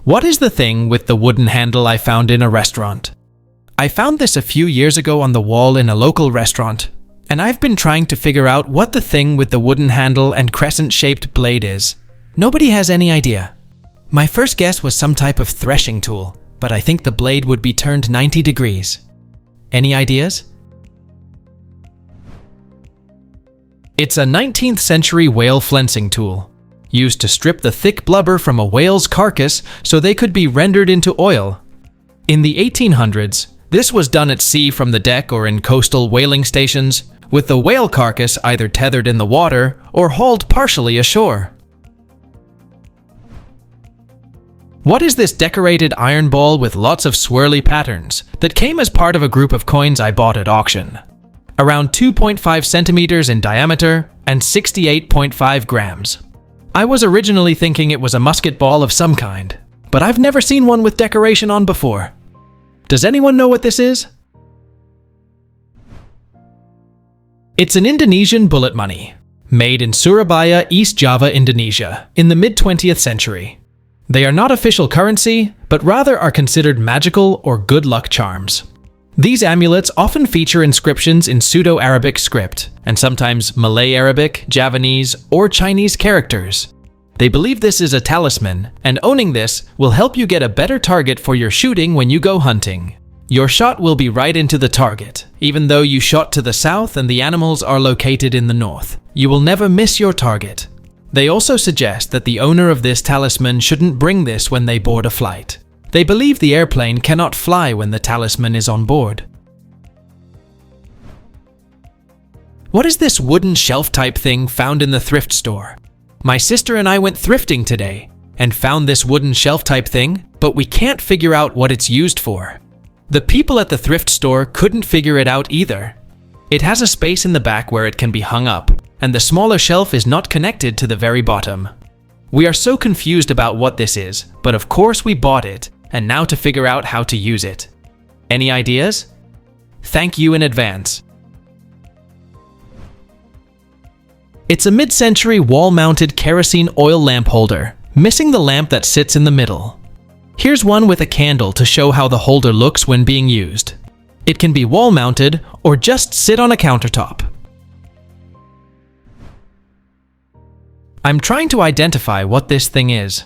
What is the thing with the wooden handle I found in a restaurant? I found this a few years ago on the wall in a local restaurant, and I've been trying to figure out what the thing with the wooden handle and crescent-shaped blade is. Nobody has any idea. My first guess was some type of threshing tool, but I think the blade would be turned 90 degrees. Any ideas? It's a 19th century whale flensing tool, used to strip the thick blubber from a whale's carcass so they could be rendered into oil. In the 1800s, this was done at sea from the deck or in coastal whaling stations, with the whale carcass either tethered in the water or hauled partially ashore. What is this decorated iron ball with lots of swirly patterns that came as part of a group of coins I bought at auction? Around 2.5 centimeters in diameter and 68.5 grams. I was originally thinking it was a musket ball of some kind, but I've never seen one with decoration on before. Does anyone know what this is? It's an Indonesian bullet money, made in Surabaya, East Java, Indonesia, in the mid-20th century. They are not official currency, but rather are considered magical or good luck charms. These amulets often feature inscriptions in Pseudo-Arabic script, and sometimes Malay Arabic, Javanese, or Chinese characters. They believe this is a talisman, and owning this will help you get a better target for your shooting when you go hunting. Your shot will be right into the target, even though you shot to the south and the animals are located in the north. You will never miss your target. They also suggest that the owner of this talisman shouldn't bring this when they board a flight. They believe the airplane cannot fly when the talisman is on board. What is this wooden shelf-type thing found in the thrift store? My sister and I went thrifting today and found this wooden shelf-type thing, but we can't figure out what it's used for. The people at the thrift store couldn't figure it out either. It has a space in the back where it can be hung up, and the smaller shelf is not connected to the very bottom. We are so confused about what this is, but of course we bought it, and now to figure out how to use it. Any ideas? Thank you in advance. It's a mid-century wall-mounted kerosene oil lamp holder, missing the lamp that sits in the middle. Here's one with a candle to show how the holder looks when being used. It can be wall-mounted or just sit on a countertop. I'm trying to identify what this thing is.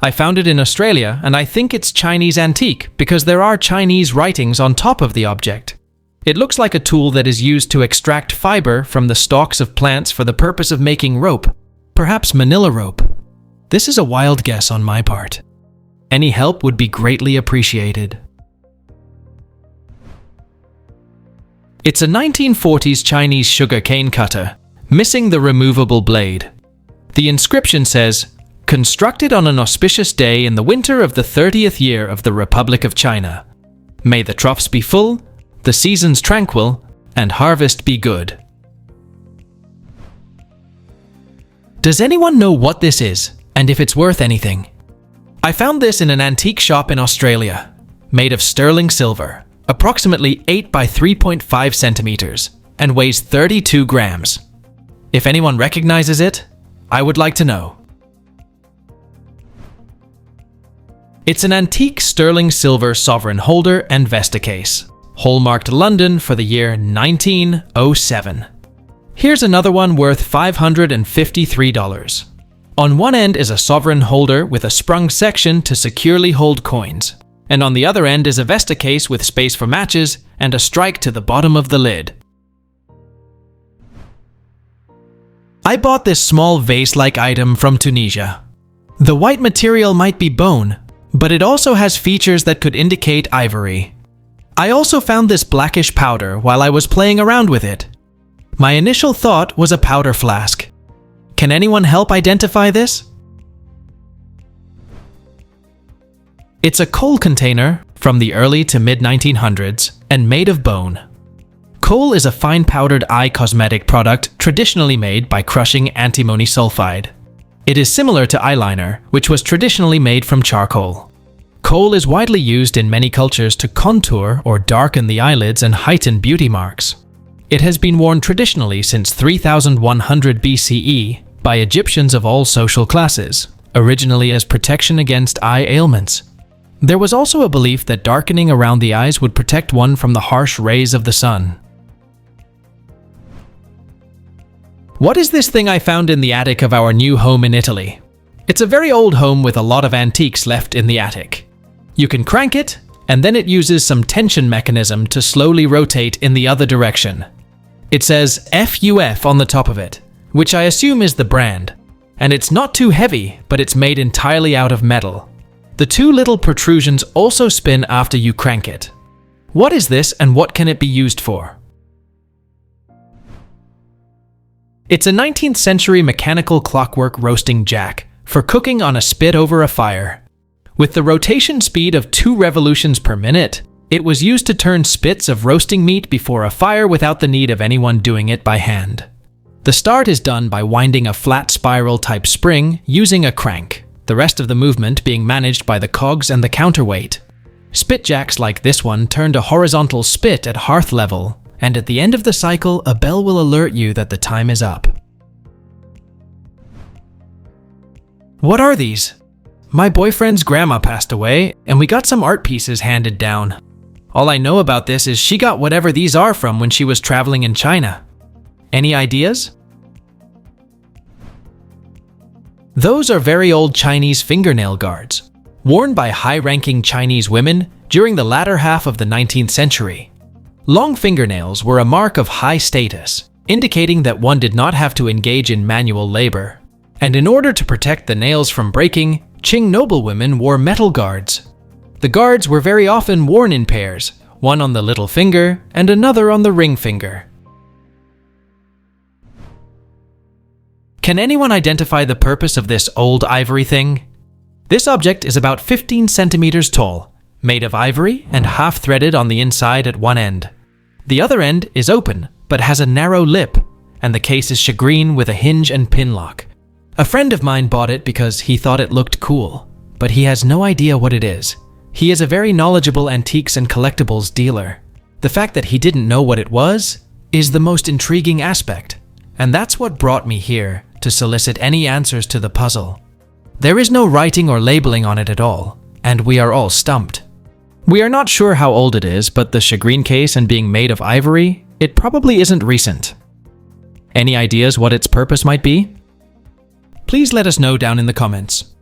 I found it in Australia, and I think it's Chinese antique because there are Chinese writings on top of the object. It looks like a tool that is used to extract fiber from the stalks of plants for the purpose of making rope, perhaps manila rope. This is a wild guess on my part. Any help would be greatly appreciated. It's a 1940s Chinese sugar cane cutter, missing the removable blade. The inscription says, "Constructed on an auspicious day in the winter of the 30th year of the Republic of China. May the troughs be full, the seasons tranquil, and harvest be good." Does anyone know what this is, and if it's worth anything? I found this in an antique shop in Australia, made of sterling silver, approximately 8 by 3.5 centimeters, and weighs 32 grams. If anyone recognizes it, I would like to know. It's an antique sterling silver sovereign holder and vesta case, hallmarked London for the year 1907. Here's another one worth $553. On one end is a sovereign holder with a sprung section to securely hold coins, and on the other end is a vesta case with space for matches and a strike to the bottom of the lid. I bought this small vase-like item from Tunisia. The white material might be bone, but it also has features that could indicate ivory. I also found this blackish powder while I was playing around with it. My initial thought was a powder flask. Can anyone help identify this? It's a coal container from the early to mid-1900s and made of bone. Coal is a fine powdered eye cosmetic product traditionally made by crushing antimony sulfide. It is similar to eyeliner, which was traditionally made from charcoal. Coal is widely used in many cultures to contour or darken the eyelids and heighten beauty marks. It has been worn traditionally since 3100 BCE by Egyptians of all social classes, originally as protection against eye ailments. There was also a belief that darkening around the eyes would protect one from the harsh rays of the sun. What is this thing I found in the attic of our new home in Italy? It's a very old home with a lot of antiques left in the attic. You can crank it, and then it uses some tension mechanism to slowly rotate in the other direction. It says FUF on the top of it, which I assume is the brand. And it's not too heavy, but it's made entirely out of metal. The two little protrusions also spin after you crank it. What is this and what can it be used for? It's a 19th century mechanical clockwork roasting jack for cooking on a spit over a fire. With the rotation speed of 2 revolutions per minute, it was used to turn spits of roasting meat before a fire without the need of anyone doing it by hand. The start is done by winding a flat spiral type spring using a crank, the rest of the movement being managed by the cogs and the counterweight. Spit jacks like this one turned a horizontal spit at hearth level, and at the end of the cycle, a bell will alert you that the time is up. What are these? My boyfriend's grandma passed away, and we got some art pieces handed down. All I know about this is she got whatever these are from when she was traveling in China. Any ideas? Those are very old Chinese fingernail guards, worn by high-ranking Chinese women during the latter half of the 19th century. Long fingernails were a mark of high status, indicating that one did not have to engage in manual labor. And in order to protect the nails from breaking, Qing noblewomen wore metal guards. The guards were very often worn in pairs, one on the little finger and another on the ring finger. Can anyone identify the purpose of this old ivory thing? This object is about 15 centimeters tall, made of ivory and half-threaded on the inside at one end. The other end is open, but has a narrow lip, and the case is shagreen with a hinge and pin lock. A friend of mine bought it because he thought it looked cool, but he has no idea what it is. He is a very knowledgeable antiques and collectibles dealer. The fact that he didn't know what it was is the most intriguing aspect, and that's what brought me here to solicit any answers to the puzzle. There is no writing or labeling on it at all, and we are all stumped. We are not sure how old it is, but the shagreen case and being made of ivory, it probably isn't recent. Any ideas what its purpose might be? Please let us know down in the comments.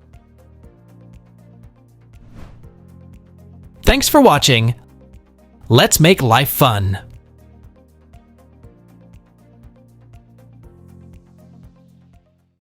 Thanks for watching. Let's make life fun.